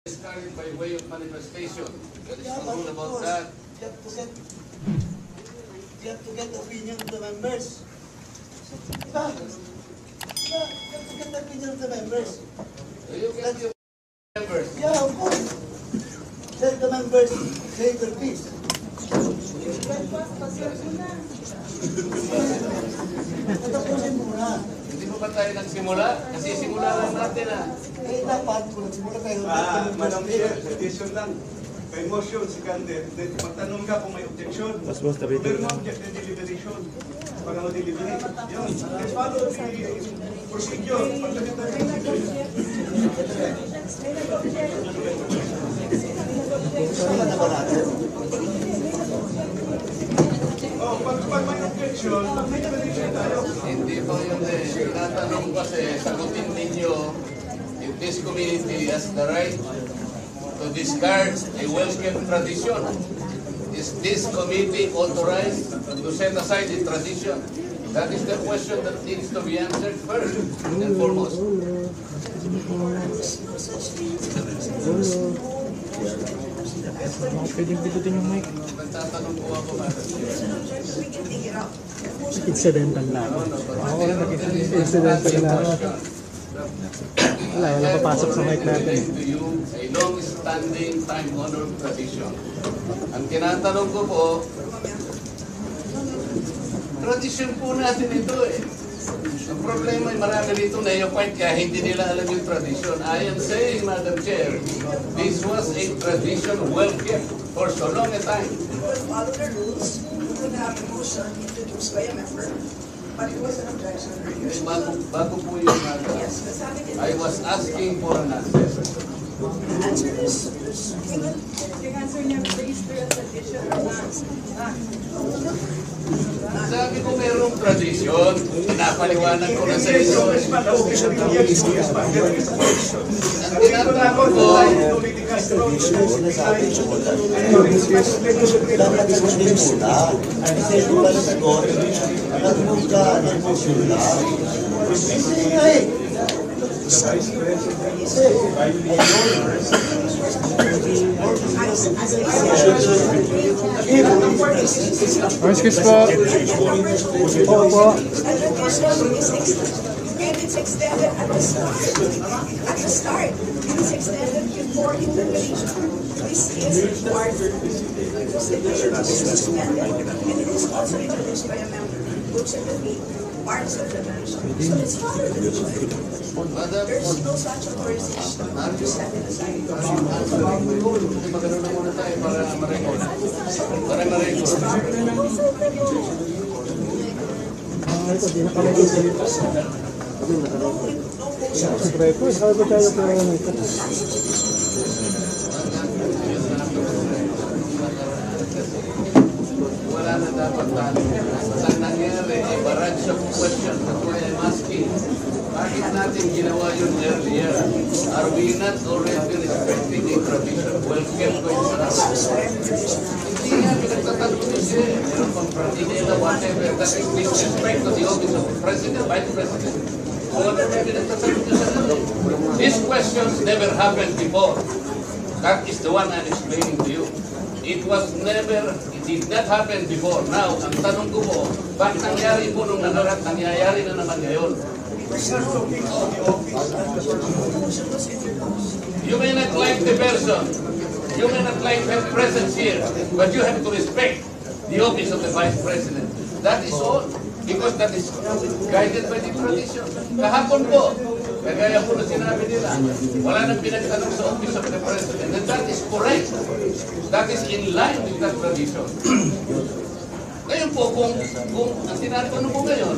discarded by way of manifestation. There is no rule about that. You have to get the opinion of the members. Diba? You have to get the opinion of the members. Do you get the members? Yeah, of course. Let the members say their piece. Natapusin muna. Hindi mo ba tayo nagsimula? Kasi simula lang natin Eh, dapat kung nagsimula tayo. Madam Chair, suggestion lang. May motion, si candidate, magtanong ka kung may objection. Kung meron na object na deliberation, baka mo-deliberate. Yun, let's follow the procedure. Pagdating tayo ng pag may objection, mag-deliberation tayo. Hindi po yun eh. Tinatanong kasi, sagutin ninyo if this community has the right to discard a well-kept tradition. Is this committee authorized to set aside the tradition? That is the question that needs to be answered first and foremost. Pwedeng pindutin yung mic. Nagtatanong po ako, Madam Chair. Incidental lang. Ako lang nag-incidental lang. Wala papasok sa mic natin. To you, a long-standing, time-honored tradition. Ang tinatanong ko po, tradition po natin ito eh. Ang problema ay marami dito na yung point kaya hindi nila alam yung tradition. I am saying, Madam Chair, this was a tradition well kept for so long a time. Follow the rules. We would have a motion introduced by a member, but it was an objection. Bago po yung Madam. Yes, but sabi din, I was asking for an answer. answer is Yung answer niya, register as tradition or not. Sabi ko mayroong tradisyon, pinapaliwanag ko na sa inyo. Ang tinatanong ko, Excuse po. Opo. and it's extended at the start. At the start, it's extended before intervention. This is required because the vision is suspended, and it is also introduced by a member, which are the parts of the motion. So let's follow the rule. There's no such authorization to set it aside. magano na muna tayo para ma-record. Para ma-record. Ito, di na kami dito. Record, sabi ko tayo pero ito. Wala na dapat tayo. Sa nangyari, a barrage of questions. That's why I'm asking. Bakit natin ginawa yun earlier? Are we not already respecting a tradition well-kept ko yun? Hindi nga, pinagtatanong siya. Meron pang pratinela, whatever. That is disrespect to the office of President, Vice President. So ano na pinagtatanong siya sa natin? These questions never happened before. That is the one I'm explaining to you. It did not happen before. Now, ang tanong ko po, bakit nangyari po nung nakaraan, nangyayari na naman ngayon? You may not like the person, you may not like her presence here, but you have to respect the office of the Vice President. That is all, because that is guided by the tradition. Kahapon po, kagaya po na sinabi nila, wala nang pinagtanong sa office of the President, and that is correct. That is in line with that tradition. Ngayon po, kung ang tinatanong po ngayon,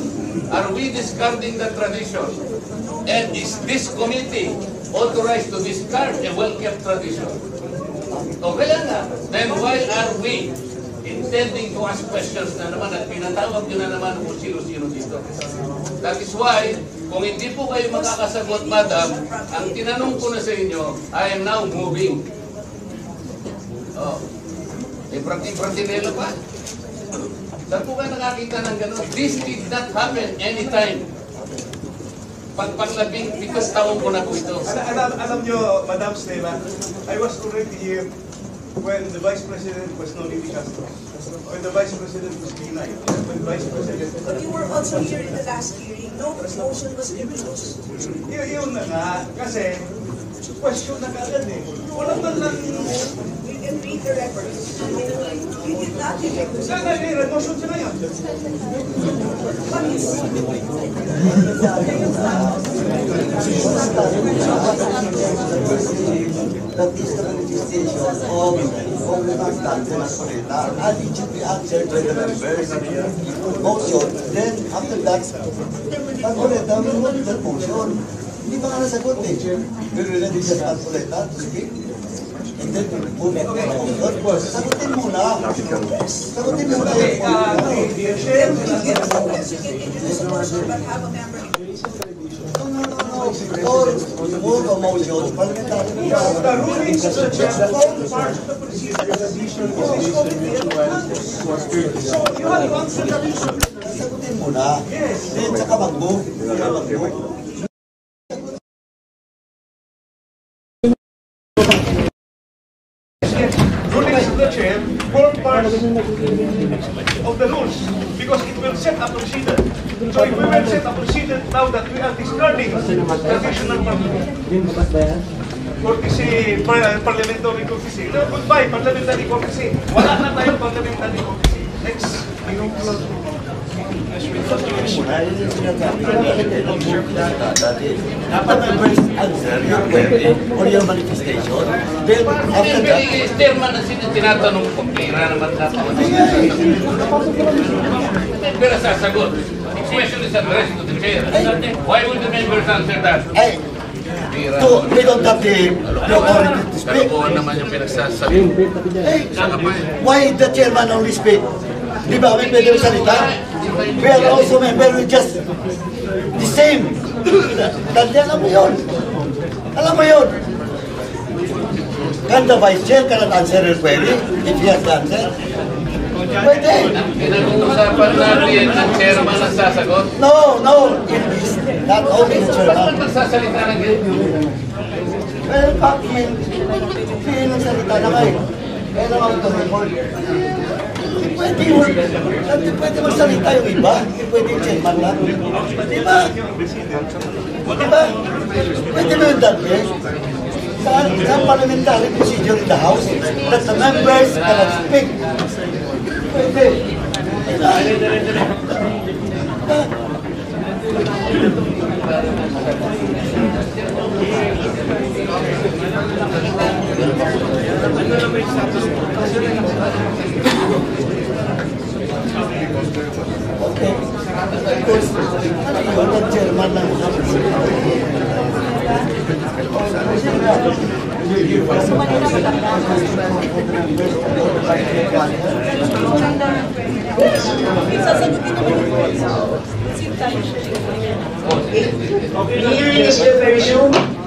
are we discarding the tradition? And is this committee authorized to discard a well-kept tradition? O kaya nga, then why are we intending to ask questions na naman at pinatawag nyo na naman kung sino-sino dito? That is why, kung hindi po kayo makakasagot, Madam, ang tinanong ko na sa inyo, I am now moving. Oh, prati-pratinela pa. Saan po kayo nakakita ng gano'n? This did not happen anytime. Pang-labing taon ko na po ito. Alam nyo, Madam Stella, I was already here when the Vice President was Noli Castro. When the Vice President was Binay. When the Vice President... But you were also here in the last hearing. No promotion was introduced. Yun na nga, kasi question na kagad eh. Wala man lang... We can read the records. You did not effect the Sana may motion siya ngayon. What is That is the manifestation of the Constance Solita, and it should be answered by the members. Motion, then after that, Solita will move the motion. Hindi ba nga nasagot eh? Will we let this Solita to speak? And then move the motion. Sagutin muna. Sagutin muna yung motion, but have a member. or move a motion, parliamentary. The rulings of the chair form part of the procedure. So you have to answer the issue. Sagutin muna. Then saka mag-move. Rulings of the chair form part of the rules because it will set a procedure. So if we will set a procedure now that we are discarding traditional courtesy, parliamentary courtesy. No, goodbye, parliamentary courtesy. Wala na tayo parliamentary courtesy. Next. After my first answer, your query or your manifestation, then after that, Chairman na tinatanong ko, pera naman dapat. Pero sasagot. The question is addressed to the chair. Why would the members answer that? we don't have the authority to speak. Kalokohan naman yung pinagsasabi. Why the chairman only speak? Di ba kami pwede salita? We are also members, we just the same. Dahil alam mo yun. Alam mo yun. Can the vice chair cannot answer your query if he has to answer? Pwede. Pinag-uusapan natin ang chairman ang sasagot. No. It is not only the Ba't chairman. magsasalita ng ganyan? Well, Pacquiao, ng salita na kayo. Kaya naman ito report. Hindi pwede magsalita yung iba. Hindi pwede yung chairman lang. Diba? Pwede ba yung dati? Sa parliamentary procedure in the House that the members cannot speak. Pwede. Okay. Because, yung chairman ng House. Here is the version